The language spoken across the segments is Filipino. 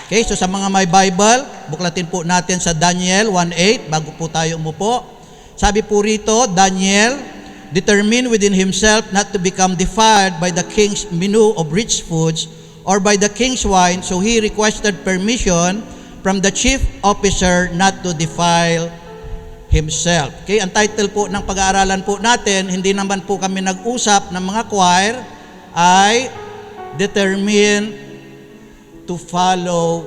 Okay, so sa mga may Bible, buklatin po natin sa Daniel 1:8 bago po tayo umupo. Sabi po rito, Daniel determined within himself not to become defiled by the king's menu of rich foods or by the king's wine, so he requested permission from the chief officer not to defile himself. Okay, ang title po ng pag-aaralan po natin, hindi naman po kami nag-usap ng mga choir, ay determined to follow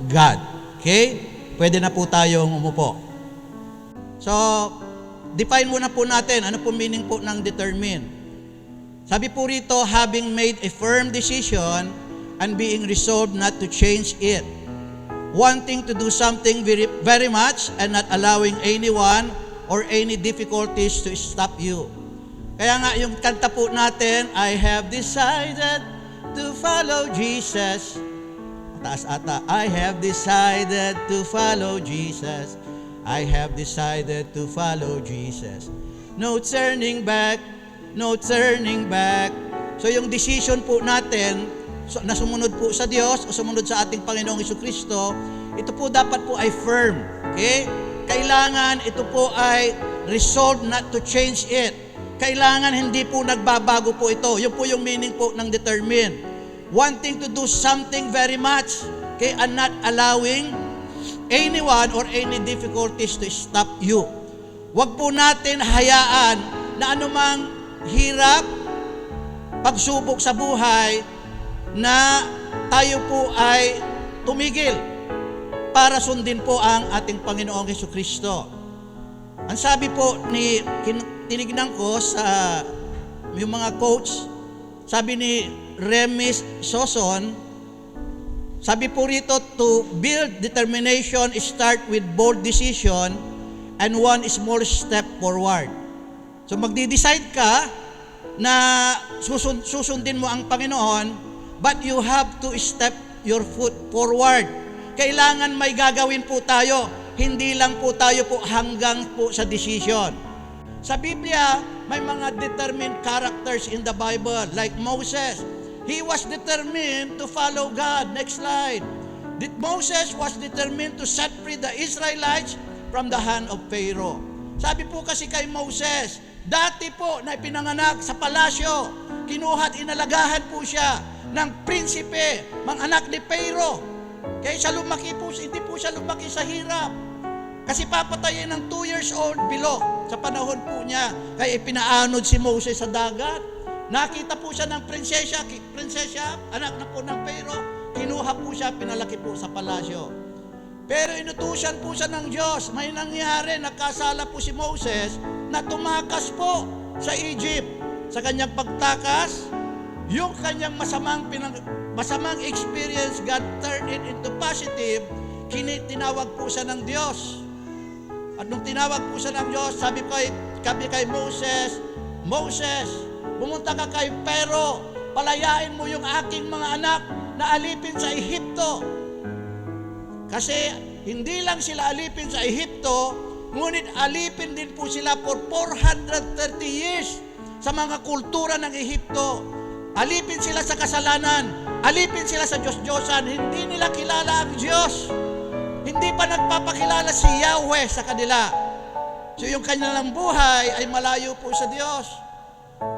God. Okay? Pwede na po tayong umupo. So, define muna po natin, ano po meaning po ng determine. Sabi po rito, having made a firm decision and being resolved not to change it. Wanting to do something very, very much and not allowing anyone or any difficulties to stop you. Kaya nga yung kanta po natin, I have decided to follow Jesus. Taas ata, I have decided to follow Jesus. I have decided to follow Jesus. No turning back, no turning back. So yung decision po natin na sumunod po sa Diyos o sumunod sa ating Panginoong Jesucristo, ito po dapat po ay firm. Okay? Kailangan ito po ay resolved not to change it. Kailangan hindi po nagbabago po ito. Yun po yung meaning po ng determine. Wanting to do something very much, okay, and not allowing anyone or any difficulties to stop you. Huwag po natin hayaan na anumang hirap, pagsubok sa buhay, na tayo po ay tumigil para sundin po ang ating Panginoong Jesucristo. Ang sabi po tinignan ko sa yung mga coach, sabi ni Remis Soson, sabi po rito, to build determination, start with bold decision and one small step forward. So magdi-decide ka na susundin mo ang Panginoon, but you have to step your foot forward. Kailangan may gagawin po tayo, hindi lang po tayo po hanggang po sa decision. Sa Biblia, may mga determined characters in the Bible, like Moses. He was determined to follow God. Next slide. Moses was determined to set free the Israelites from the hand of Pharaoh. Sabi po kasi kay Moses, dati po na ipinanganak sa palasyo, kinuha at inalagahan po siya ng prinsipe, mga anak ni Pharaoh. Kaya siya lumaki po, hindi po siya lumaki sa hirap. Kasi papatayin ng 2 years old below sa panahon po niya. Kaya ipinaanod si Moses sa dagat. Nakita po siya ng prinsesya, anak na po ng Pharaoh, kinuha po siya, pinalaki po sa palasyo. Pero inutusan po siya ng Diyos. May nangyari, nakasala po si Moses na tumakas po sa Egypt. Sa kanyang pagtakas, yung kanyang masamang experience, God turned it into positive. Tinawag po siya ng Diyos. At nung tinawag po siya ng Diyos, sabi kay Moses, Moses, pumunta ka kay Pharaoh, palayain mo yung aking mga anak na alipin sa Ehipto. Kasi hindi lang sila alipin sa Ehipto, ngunit alipin din po sila for 430 years sa mga kultura ng Ehipto. Alipin sila sa kasalanan, alipin sila sa Diyos-Diyosan, hindi nila kilala ang Diyos. Hindi pa nagpapakilala si Yahweh sa kanila. So yung kanilang buhay ay malayo po sa Diyos.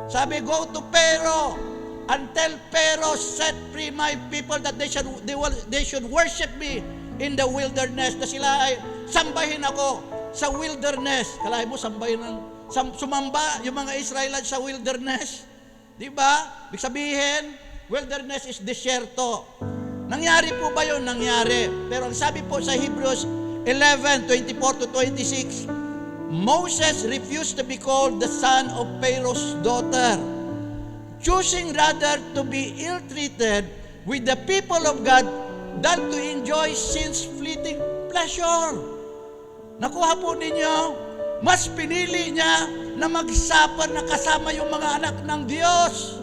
Sabi, go to Pharaoh and tell Pharaoh, set free my people that they should worship me in the wilderness. Na sila ay sambahin ako sa wilderness. Kalahin mo, sumamba yung mga Israelites sa wilderness. Di ba? Ibig sabihin, wilderness is desierto. Nangyari po ba yun? Nangyari. Pero ang sabi po sa Hebrews 11:24-26, Moses refused to be called the son of Pharaoh's daughter, choosing rather to be ill-treated with the people of God than to enjoy sin's fleeting pleasure. Nakuha po ninyo, mas pinili niya na mag-suffer na kasama yung mga anak ng Diyos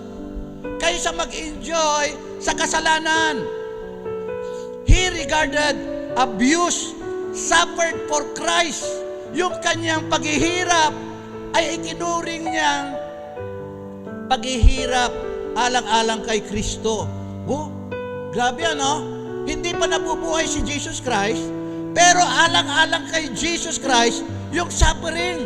kaysa mag-enjoy sa kasalanan. He regarded abuse suffered for Christ. Yung kanyang paghihirap ay ikinuring niyang paghihirap alang-alang kay Kristo. Oh, grabe ano? hindi pa nabubuhay si Jesus Christ, pero alang-alang kay Jesus Christ yung suffering.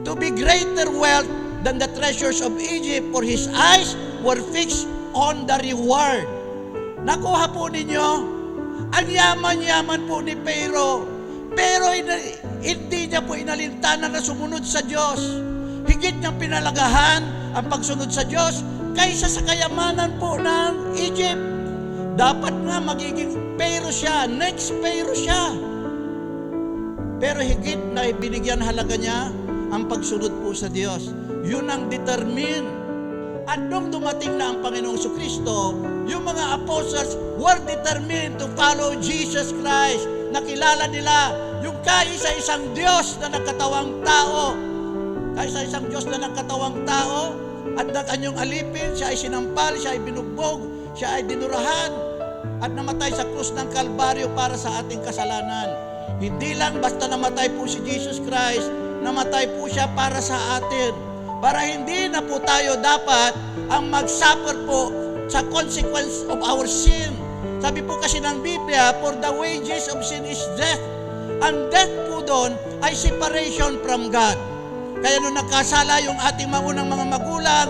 To be greater wealth than the treasures of Egypt, for his eyes were fixed on the reward. Nakuha po ninyo, ang yaman-yaman po ni Pharaoh, pero hindi niya po inalintanan na sumunod sa Diyos. Higit niyang pinalagahan ang pagsunod sa Diyos kaysa sa kayamanan po ng Egypt. Dapat nga magiging Pharaoh siya, next Pharaoh siya. Pero higit na binigyan halaga niya ang pagsunod po sa Diyos. Yun ang determine. At nung dumating na ang Panginoong Kristo, yung mga apostles were determined to follow Jesus Christ. Nakilala nila yung kaisa-isang Diyos na nagkatawang tao. Kaisa-isang Diyos na nagkatawang tao, at ng kanyang alipin, siya ay sinampal, siya ay binugbog, siya ay dinurahan, at namatay sa krus ng Kalbaryo para sa ating kasalanan. Hindi lang basta namatay po si Jesus Christ, namatay po siya para sa atin. Para hindi na po tayo dapat ang mag-suffer po sa consequence of our sin. Sabi po kasi ng Biblia, for the wages of sin is death. Ang death po doon ay separation from God. Kaya nung nagkasala yung ating maunang mga magulang,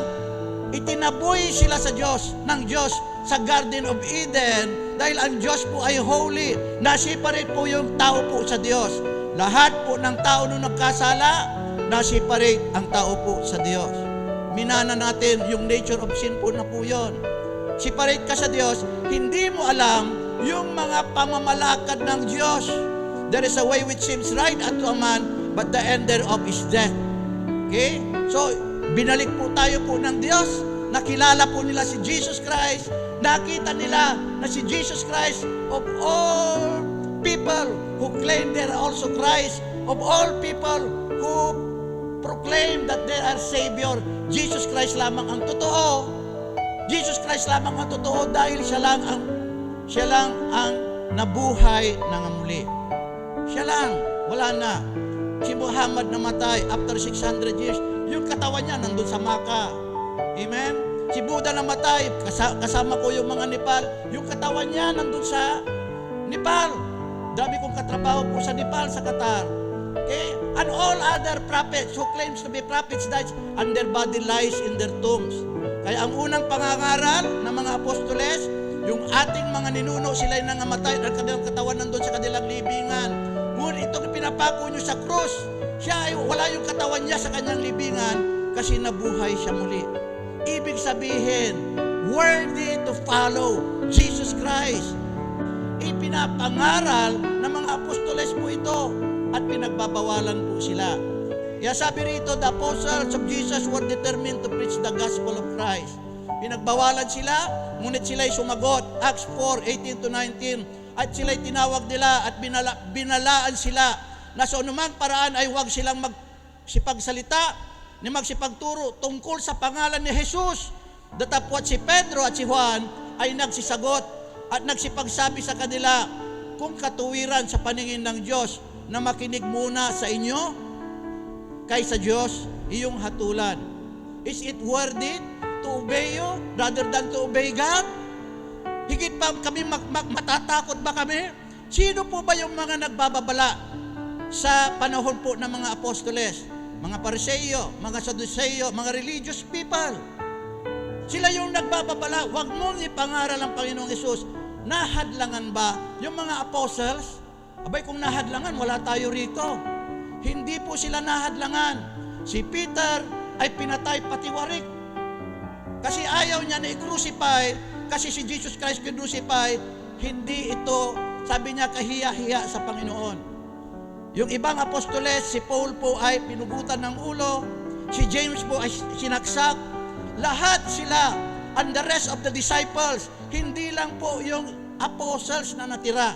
itinaboy sila sa Diyos, ng Diyos sa Garden of Eden, dahil ang Diyos po ay holy. Na-separate po yung tao po sa Diyos. Lahat po ng tao nung nagkasala, na-separate ang tao po sa Diyos. Minana natin yung nature of sin po na po yun. Separate ka sa Diyos, hindi mo alam yung mga pamamalakad ng Diyos. There is a way which seems right unto a man, but the end thereof is death. Okay? So, binalik po tayo po ng Diyos. Nakilala po nila si Jesus Christ. Nakita nila na si Jesus Christ, of all people who claim they are also Christ, of all people who proclaim that they are Savior, Jesus Christ lamang ang totoo. Jesus Christ lamang ang totoo dahil siya lang ang nabuhay ng muli. Siya lang, wala na. Si Muhammad namatay after 600 years. Yung katawan niya nandun sa Maka. Amen? Si Buddha namatay, kasama ko yung mga Nepal. Yung katawan niya nandun sa Nepal. Dami kong katrabaho po sa Nepal, sa Qatar. Okay? And all other prophets who claims to be prophets died and their body lies in their tombs. Kaya ang unang pangangaral ng mga apostoles, yung ating mga ninuno, sila'y nangamatay at kanilang katawan nandun sa kanilang libingan. Ngunit itong pinapako nyo sa krus, siya ay wala yung katawan niya sa kanyang libingan kasi nabuhay siya muli. Ibig sabihin, worthy to follow Jesus Christ. Ipinapangaral ng mga apostoles po ito at pinagbabawalan po sila. Kaya sabi rito, the apostles of Jesus were determined to preach the gospel of Christ. Pinagbawalan sila, ngunit sila'y sumagot. Acts 4:18-19. At sila'y tinawag nila at binalaan sila na sa anumang paraan ay huwag silang magsipagsalita ni magsipagturo tungkol sa pangalan ni Jesus. Datapwat si Pedro at si Juan ay nagsisagot at nagsipagsabi sa kanila, kung katuwiran sa paningin ng Diyos na makinig muna sa inyo kaysa Diyos iyong hatulan. Is it worthy to obey you rather than to obey God? Higit pa kami matatakot ba kami? Sino po ba yung mga nagbababala sa panahon po ng mga apostoles? Mga Pariseo, mga Saduceo, mga religious people. Sila yung nagbababala, huwag mong ipangaral ang Panginoong Hesus. Nahadlangan ba yung mga apostles? Abay, kung nahadlangan, wala tayo rito. Hindi po sila nahadlangan. Si Peter ay pinatay patiwarik. Kasi ayaw niya na i-crucify, kasi si Jesus Christ crucify, hindi ito, sabi niya, kahiya-hiya sa Panginoon. Yung ibang apostoles, si Paul po ay pinugutan ng ulo, si James po ay sinaksak. Lahat sila, and the rest of the disciples, hindi lang po yung apostles na natira.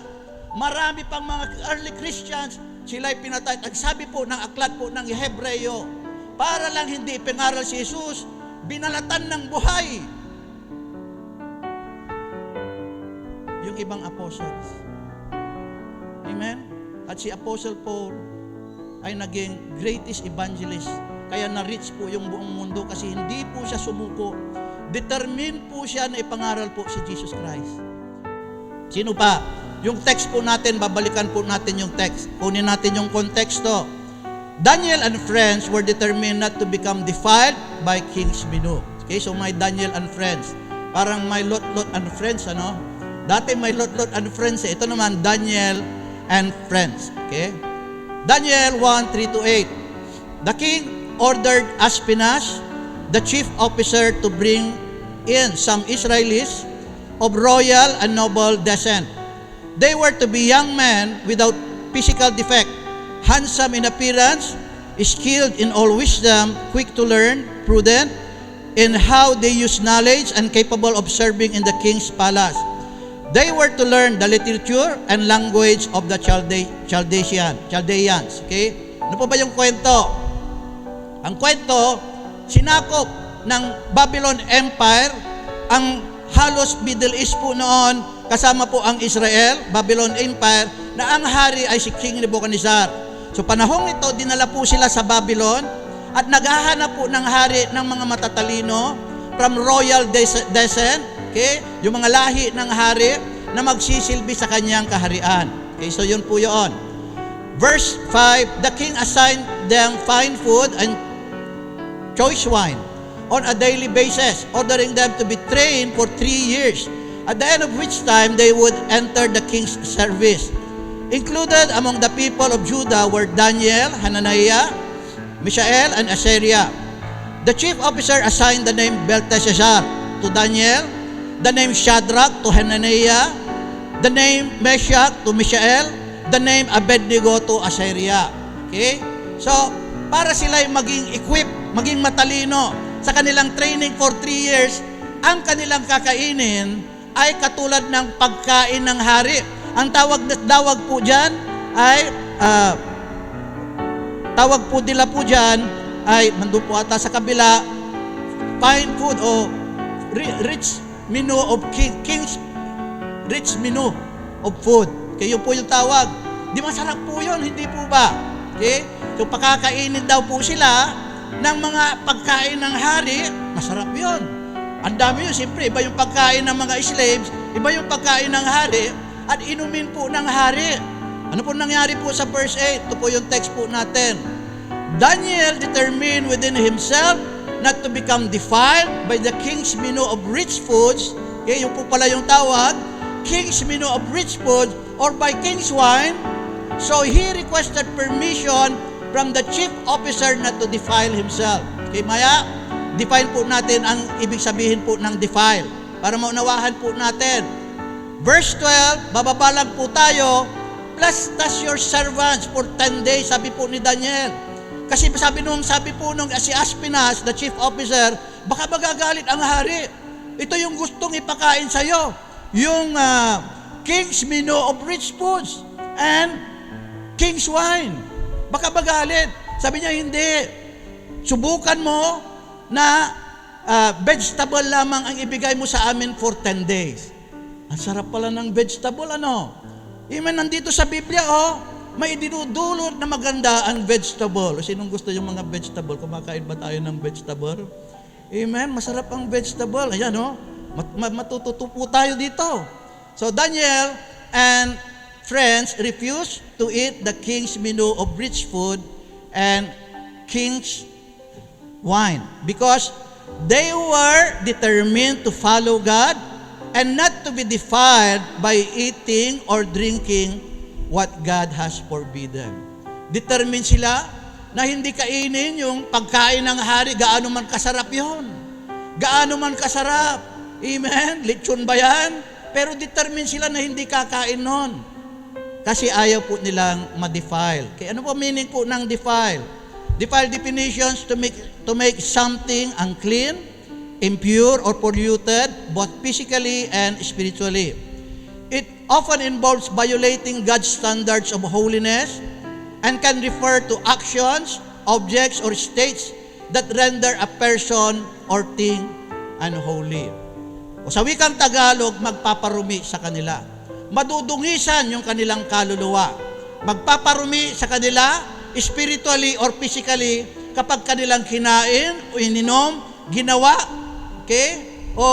Marami pang mga early Christians, sila'y pinatay. At sabi po ng aklat po ng Hebreo, para lang hindi ipingaral si Jesus, binalatan ng buhay yung ibang apostles. Amen? At si Apostle Paul ay naging greatest evangelist. Kaya na-reach po yung buong mundo kasi hindi po siya sumuko. Determined po siya na ipangaral po si Jesus Christ. Sino pa? Yung text po natin, babalikan po natin yung text. Kunin natin yung konteksto. Daniel and friends were determined not to become defiled by King's menu. Okay, so my Daniel and friends. Parang my Lot and friends, ano? Dati may Lot and friends. Ito naman, Daniel and friends. Okay? Daniel 1:3-8. The king ordered Ashpenaz, the chief officer, to bring in some Israelis of royal and noble descent. They were to be young men without physical defect, handsome in appearance, skilled in all wisdom, quick to learn, prudent in how they use knowledge, and capable of serving in the king's palace. They were to learn the literature and language of the Chaldeans. Okay? Ano po ba yung kwento? Ang kwento, sinakop ng Babylon Empire ang halos Middle East po noon, kasama po ang Israel, Babylon Empire, na ang hari ay si King Nebuchadnezzar. So panahong ito, dinala po sila sa Babylon at naghahanap po ng hari ng mga matatalino from royal descent, okay? Yung mga lahi ng hari na magsisilbi sa kanyang kaharian. Okay, so yun po yun. Verse 5, the king assigned them fine food and choice wine on a daily basis, ordering them to be trained for 3 years, at the end of which time they would enter the king's service. Included among the people of Judah were Daniel, Hananiah, Mishael, and Azariah. The chief officer assigned the name Belteshazzar to Daniel, the name Shadrach to Hananiah, the name Meshach to Mishael, the name Abednego to Azariah. Okay? So, para sila maging equipped, maging matalino sa kanilang training for 3 years, ang kanilang kakainin ay katulad ng pagkain ng hari. Ang tawag po dyan ay, tawag po nila po dyan ay, nandun po ata sa kabila, fine food o rich menu of king's rich menu of food. Okay, yun po yung tawag. Di masarap po yun, hindi po ba? Okay? So, pakakainin daw po sila ng mga pagkain ng hari, masarap yun. Ang dami yun, siyempre, iba yung pagkain ng mga slaves, iba yung pagkain ng hari, at inumin po ng hari. Ano po nangyari po sa verse 8? Ito po yung text po natin. Daniel determined within himself not to become defiled by the king's menu of rich foods. Okay, yung po pala yung tawag, king's menu of rich foods, or by king's wine. So he requested permission from the chief officer not to defile himself. Okay, maya, define po natin ang ibig sabihin po ng defile para maunawahan po natin. Verse 12, bababa lang po tayo, plus tas your servants for 10 days, sabi po ni Daniel. Kasi sabi po nung si Ashpenaz, the chief officer, baka magagalit ang hari. Ito yung gustong ipakain sa'yo. Yung king's menu of rich foods and king's wine. Baka magalit. Sabi niya, hindi. Subukan mo na vegetable lamang ang ibigay mo sa amin for 10 days. Ang sarap pala ng vegetable, ano? Amen, nandito sa Biblia, may idinudulot na maganda ang vegetable. Sinong gusto yung mga vegetable? Kumakain ba tayo ng vegetable? Amen, masarap ang vegetable. Ayan, matututo po tayo dito. So, Daniel and friends refused to eat the king's menu of rich food and king's wine because they were determined to follow God and not to be defiled by eating or drinking what God has forbidden. Determined sila na hindi kainin yung pagkain ng hari, gaano man kasarap yon. Gaano man kasarap. Amen? Lechon ba yan? Pero determined sila na hindi kakain nun. Kasi ayaw po nilang ma-defile. Okay, ano po meaning po ng defile? Defile definitions to make something unclean, impure, or polluted, both physically and spiritually. It often involves violating God's standards of holiness and can refer to actions, objects, or states that render a person or thing unholy. O sa wikang Tagalog, magpaparumi sa kanila. Madudungisan yung kanilang kaluluwa. Magpaparumi sa kanila, spiritually or physically, kapag kanilang kinain o ininom, ginawa, okay? O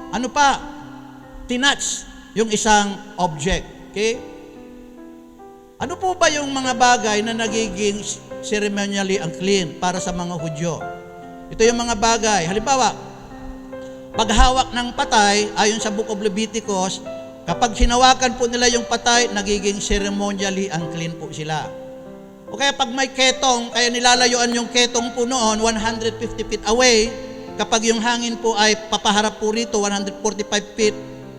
ano pa? Tinats yung isang object. Okay? Ano po ba yung mga bagay na nagiging ceremonially unclean para sa mga Hudyo? Ito yung mga bagay. Halimbawa, paghawak ng patay, ayon sa Book of Leviticus, kapag hinawakan po nila yung patay, nagiging ceremonially unclean po sila. O kaya pag may ketong, kaya nilalayuan yung ketong po noon, 150 feet away, kapag yung hangin po ay papaharap po rito, 145 feet,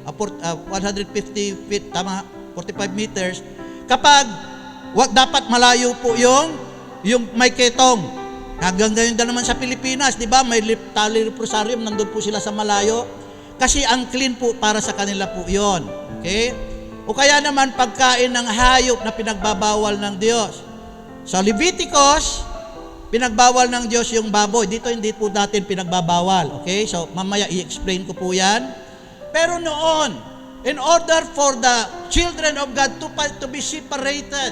150 feet, tama, 45 meters, kapag dapat malayo po yung may ketong. Hanggang ngayon din naman sa Pilipinas, di ba, may tali rosarium, nandun po sila sa malayo, kasi unclean po para sa kanila po yon. Okay? O kaya naman pagkain ng hayop na pinagbabawal ng Diyos. Sa Leviticus, pinagbawal ng Diyos yung baboy. Dito hindi po natin pinagbabawal. Okay? So mamaya i-explain ko po yan. Pero noon, in order for the children of God to be separated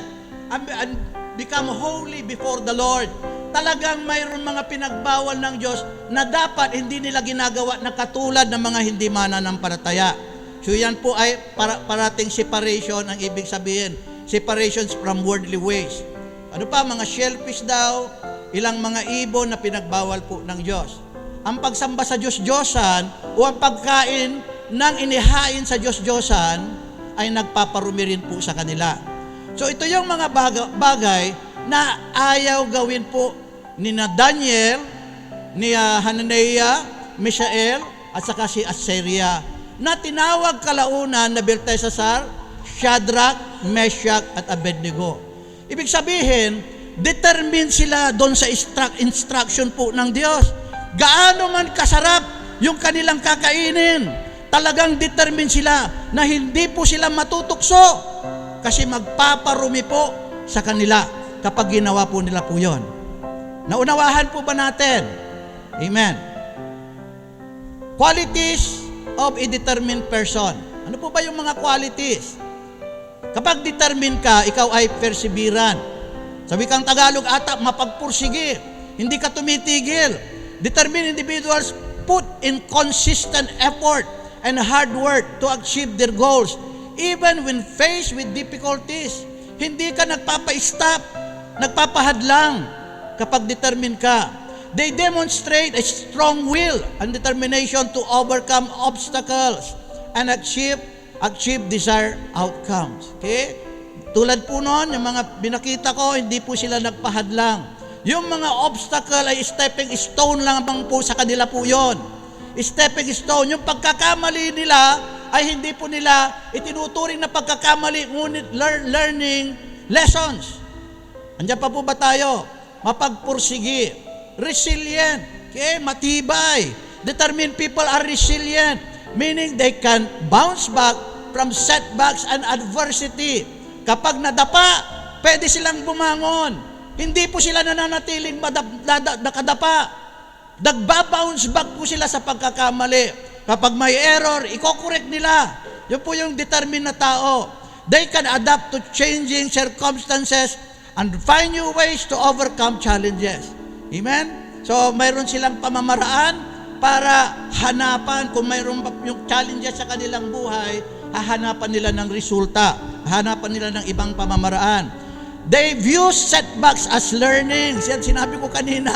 and become holy before the Lord, talagang mayroon mga pinagbawal ng Diyos na dapat hindi nila ginagawa na katulad ng mga hindi mananampalataya. So yan po ay parating separation ang ibig sabihin. Separations from worldly ways. Ano pa, mga shellfish daw, ilang mga ibon na pinagbawal po ng Diyos. Ang pagsamba sa Diyos-Diyosan o ang pagkain ng inihain sa Diyos-Diyosan ay nagpaparumi rin po sa kanila. So ito yung mga bagay na ayaw gawin po ni Daniel, ni Hananiah, Mishael, at saka si Azaria, na tinawag kalaunan na Belteshazzar, Shadrach, Meshach, at Abednego. Ibig sabihin, determined sila doon sa instruction po ng Diyos. Gaano man kasarap yung kanilang kakainin, talagang determined sila na hindi po sila matutukso kasi magpaparumi po sa kanila kapag ginawa po nila po yon. Naunawahan po ba natin? Amen. Qualities of a determined person. Ano po ba yung mga qualities? Kapag determined ka, ikaw ay perseverant. Sa wikang Tagalog ata, mapagpursige. Hindi ka tumitigil. Determined individuals put in consistent effort and hard work to achieve their goals, even when faced with difficulties. Hindi ka nagpapa-stop, nagpapahadlang kapag determined ka. They demonstrate a strong will and determination to overcome obstacles and achieve desired outcomes. Okay? Tulad po noon, yung mga binakita ko, hindi po sila nagpahadlang. Yung mga obstacle ay stepping stone lang po sa kanila po yon. Stepping stone. Yung pagkakamali nila ay hindi po nila itinuturing na pagkakamali, ngunit learning lessons. Andiyan pa po ba tayo? Mapagpursigi. Resilient. Okay? Matibay. Determined people are resilient. Meaning they can bounce back from setbacks and adversity. Kapag nadapa, pwede silang bumangon. Hindi po sila nananatiling nakadapa. Nagbabounce back po sila sa pagkakamali. Kapag may error, iko-correct nila. Yun po yung determined na tao. They can adapt to changing circumstances and find new ways to overcome challenges. Amen? So, mayroon silang pamamaraan para hanapan, kung mayroon yung challenges sa kanilang buhay, hahanapan nila ng resulta, hahanapan nila ng ibang pamamaraan. They view setbacks as learning. Sinabi ko kanina,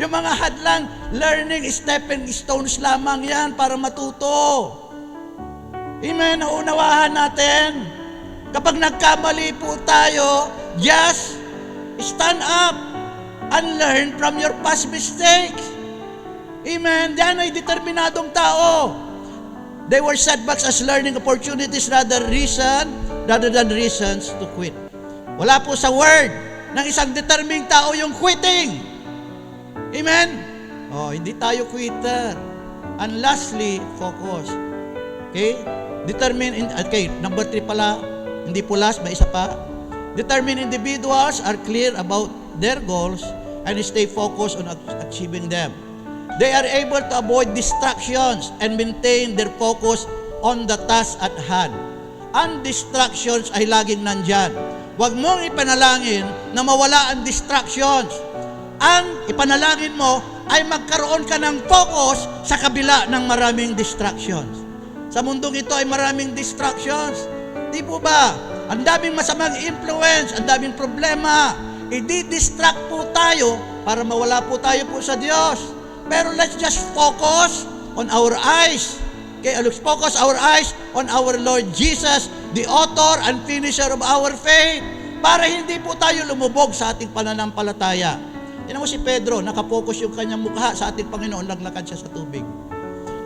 yung mga hadlang, learning stepping stones lamang yan para matuto. Amen? Nauunawahan natin. Kapag nagkamali po tayo, just stand up and learn from your past mistakes. Amen. Diyan ay determinadong tao. They were setbacks as learning opportunities rather than reasons to quit. Wala po sa word ng isang determined tao yung quitting. Amen? Hindi tayo quitter. And lastly, focus. Okay? Okay, number 3 pala. Hindi po last, may isa pa. Determined individuals are clear about their goals and stay focused on achieving them. They are able to avoid distractions and maintain their focus on the task at hand. Ang distractions ay laging nandyan. Huwag mong ipanalangin na mawala ang distractions. Ang ipanalangin mo ay magkaroon ka ng focus sa kabila ng maraming distractions. Sa mundong ito ay maraming distractions. Di po ba? Ang daming masamang influence, ang daming problema. I-distract po tayo para mawala po tayo po sa Diyos. Pero let's just focus on our eyes. Okay, let's focus our eyes on our Lord Jesus, the author and finisher of our faith. Para hindi po tayo lumubog sa ating pananampalataya. Tingnan mo si Pedro, nakapokus yung kanyang mukha sa ating Panginoon, naglakad siya sa tubig.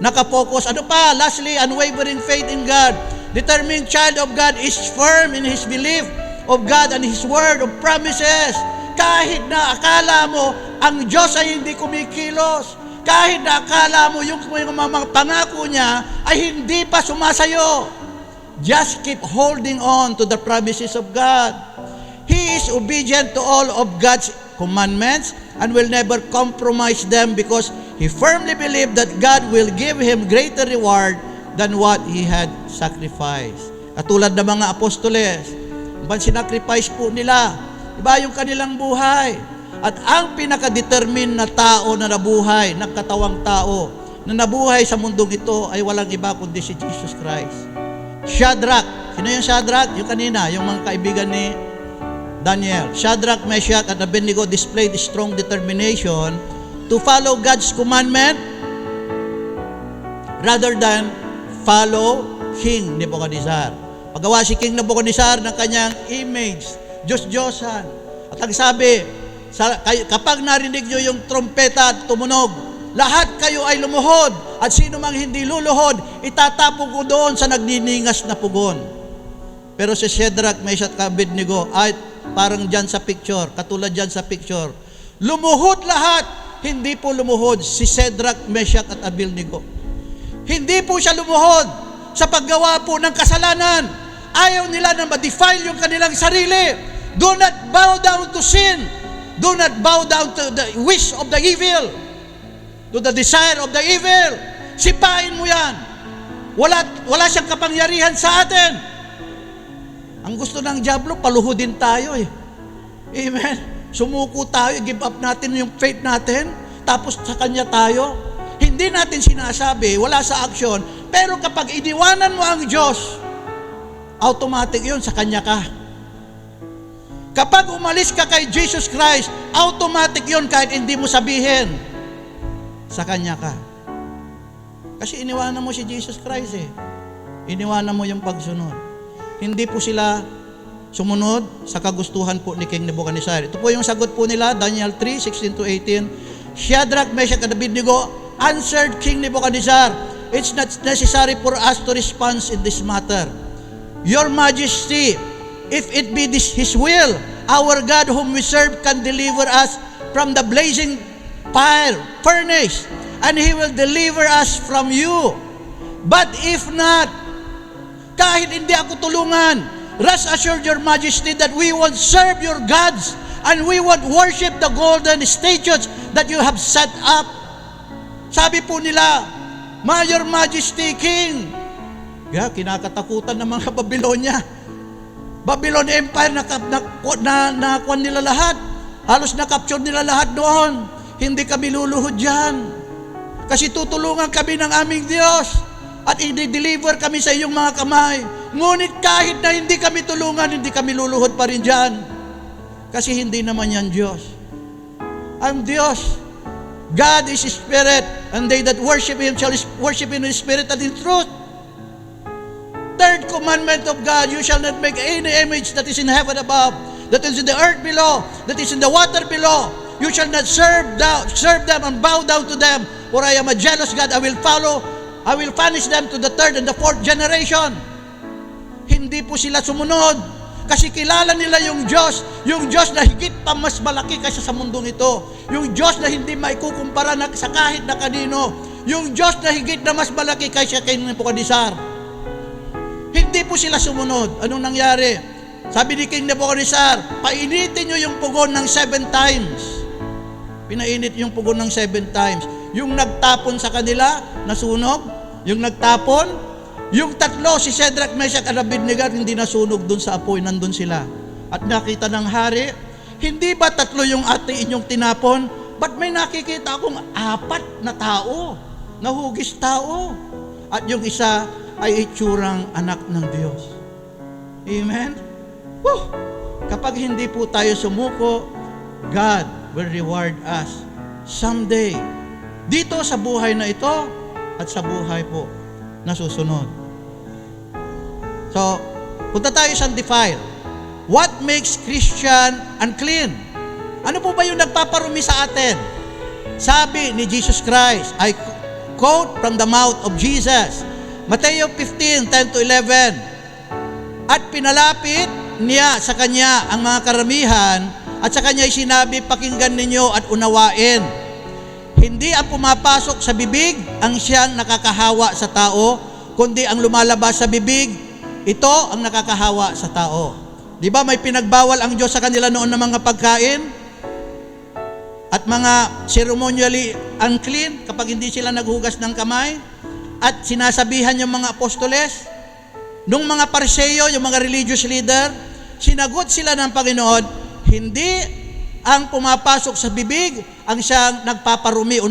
Nakapokus. Ano pa? Lastly, unwavering faith in God. Determined child of God is firm in his belief of God and His word of promises. Kahit na akala mo ang Diyos ay hindi kumikilos, kahit na akala mo yung mga pangako niya ay hindi pa sumasayo, just keep holding on to the promises of God. He is obedient to all of God's commandments and will never compromise them because he firmly believed that God will give him greater reward than what he had sacrificed. Katulad ng mga apostoles, sinacrifice po nila, diba, yung kanilang buhay. At ang pinaka-determine na tao na nabuhay, nagkatawang tao, na nabuhay sa mundong ito ay walang iba kundi si Jesus Christ. Shadrach. Sino yung Shadrach? Yung kanina, yung mga kaibigan ni Daniel. Shadrach, Meshach, at Abednego displayed strong determination to follow God's commandment rather than follow King Nebuchadnezzar. Paggawa si King Nebuchadnezzar ng kanyang image, Diyos-Diyosan. At ang sabi, kapag narinig nyo yung trompeta at tumunog, lahat kayo ay lumuhod, at sino mang hindi luluhod, itatapon ko doon sa nagniningas na pugon. Pero si Shadrach, Meshach, at Abednego, ay parang dyan sa picture, katulad dyan sa picture, lumuhod lahat, hindi po lumuhod si Shadrach, Meshach, at Abednego. Hindi po siya lumuhod sa paggawa po ng kasalanan. Ayaw nila na ma-defile yung kanilang sarili. Do not bow down to sin. Do not bow down to the wish of the evil, to the desire of the evil. Sipain mo yan. Wala siyang kapangyarihan sa atin. Ang gusto ng diablo, paluhudin tayo eh. Amen. Sumuko tayo, give up natin yung faith natin, tapos sa kanya tayo. Hindi natin sinasabi, wala sa aksyon, pero kapag iniwanan mo ang Diyos, automatic yun, sa Kanya ka. Kapag umalis ka kay Jesus Christ, automatic yun kahit hindi mo sabihin, sa Kanya ka. Kasi iniwanan mo si Jesus Christ eh. Iniwanan mo yung pagsunod. Hindi po sila sumunod sa kagustuhan po ni King Nebuchadnezzar. Ito po yung sagot po nila, Daniel 3:16-18. Shadrach, Meshach, and Abednego answered King Nebuchadnezzar, "It's not necessary for us to respond in this matter. Your Majesty, if it be His will, our God whom we serve can deliver us from the blazing furnace, and He will deliver us from you. But if not, kahit hindi ako tulungan, rest assured your Majesty that we will serve your gods, and we would worship the golden statues that you have set up." Sabi po nila, "Your Majesty, King." Kinakatakutan ng mga Babylonia. Babylon Empire, nakuha nila lahat. Halos nakapture nila lahat doon. Hindi kami luluhod dyan. Kasi tutulungan kami ng aming Diyos at i-deliver kami sa iyong mga kamay. Ngunit kahit na hindi kami tulungan, hindi kami luluhod pa rin dyan. Kasi hindi naman yan Diyos. Ang Diyos, God is Spirit, and they that worship Him shall worship Him in Spirit and in truth. Third commandment of God, you shall not make any image that is in heaven above, that is in the earth below, that is in the water below. You shall not serve them and bow down to them, for I am a jealous God. I will punish them to the third and the fourth generation. Hindi po sila sumunod. Kasi kilala nila yung Diyos na higit pa mas malaki kaysa sa mundong ito. Yung Diyos na hindi maikukumpara sa kahit na kanino. Yung Diyos na higit na mas malaki kaysa kay Nebuchadnezzar. Hindi po sila sumunod. Anong nangyari? Sabi ni King Nebuchadnezzar, painitin nyo yung pugon ng 7 times. Pinainit yung pugon ng 7 times. Yung nagtapon sa kanila, nasunog. Yung nagtapon, yung tatlo, si Shadrach, Meshach, at Abednego, hindi nasunog dun sa apoy, nandun sila. At nakita ng hari, hindi ba tatlo yung inyong tinapon? Ba't may nakikita akong 4 na tao? Nahugis tao. At yung isa ay itsurang anak ng Diyos. Amen? Woo! Kapag hindi po tayo sumuko, God will reward us someday. Dito sa buhay na ito at sa buhay po na susunod. So, punta tayo sa defile. What makes Christian unclean? Ano po ba yung nagpaparumi sa atin? Sabi ni Jesus Christ, I quote from the mouth of Jesus, Mateo 15:10-11. At pinalapit niya sa kanya ang mga karamihan at sa kanya sinabi, pakinggan ninyo at unawain. Hindi ang pumapasok sa bibig ang siyang nakakahawa sa tao, kundi ang lumalabas sa bibig, ito ang nakakahawa sa tao. Di ba may pinagbawal ang Diyos sa kanila noon ng mga pagkain at mga ceremonially unclean kapag hindi sila naghugas ng kamay? At sinasabihan yung mga apostoles, nung mga Pariseo, yung mga religious leader, sinagot sila ng Panginoon, hindi ang pumapasok sa bibig ang siyang nagpaparumi o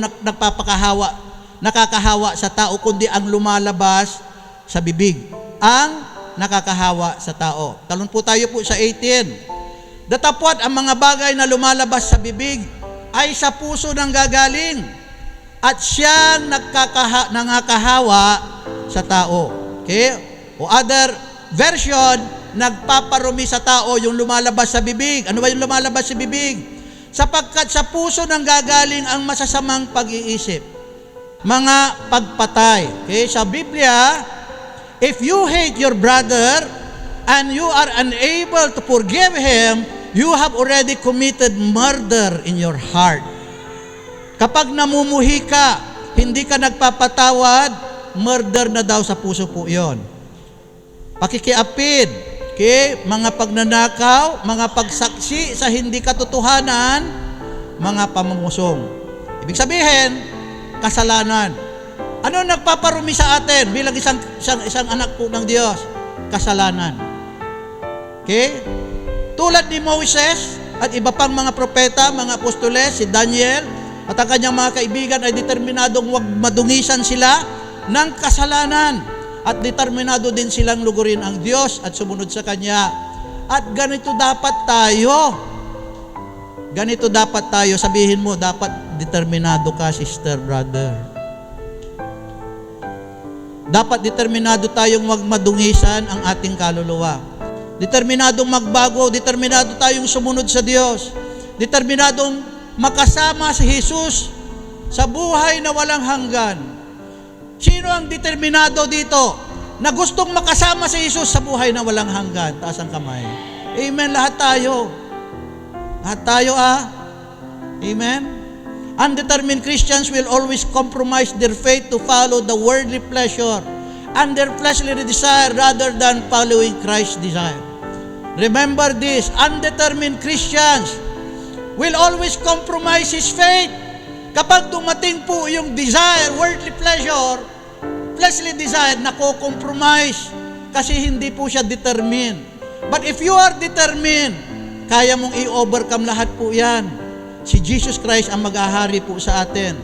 nakakahawa sa tao, kundi ang lumalabas sa bibig ang nakakahawa sa tao. Talon po tayo po sa 18. Datapwat ang mga bagay na lumalabas sa bibig ay sa puso nang gagaling at siyang nangakahawa sa tao. Okay? O other version, nagpaparumi sa tao yung lumalabas sa bibig. Ano ba yung lumalabas sa bibig? Sapagkat sa puso nang gagaling ang masasamang pag-iisip, mga pagpatay. Okay? Sa Biblia, if you hate your brother and you are unable to forgive him, you have already committed murder in your heart. Kapag namumuhi ka, hindi ka nagpapatawad, murder na daw sa puso po yon. Pakikiapid, okay? Mga pagnanakaw, mga pagsaksi sa hindi katotohanan, mga pamangusong. Ibig sabihin, kasalanan. Ano nagpaparumi sa atin bilang isang anak po ng Diyos? Kasalanan. Okay? Tulad ni Moses at iba pang mga propeta, mga apostoles, si Daniel, at ang kanyang mga kaibigan ay determinadong huwag madungisan sila ng kasalanan. At determinado din silang lugurin ang Diyos at sumunod sa Kanya. At ganito dapat tayo. Ganito dapat tayo. Sabihin mo, dapat determinado ka, sister, brother. Dapat determinado tayong huwag madungisan ang ating kaluluwa. Determinadong magbago, determinado tayong sumunod sa Diyos. Determinadong makasama si Jesus sa buhay na walang hanggan. Sino ang determinado dito na gustong makasama si Jesus sa buhay na walang hanggan? Taas ang kamay. Amen, lahat tayo. Lahat tayo Amen? Undetermined Christians will always compromise their faith to follow the worldly pleasure and their fleshly desire rather than following Christ's desire. Remember this, undetermined Christians will always compromise his faith. Kapag dumating po yung desire, worldly pleasure, fleshly desire, nako-compromise kasi hindi po siya determined. But if you are determined, kaya mong i-overcome lahat po yan. Si Jesus Christ ang mag-ahari po sa atin.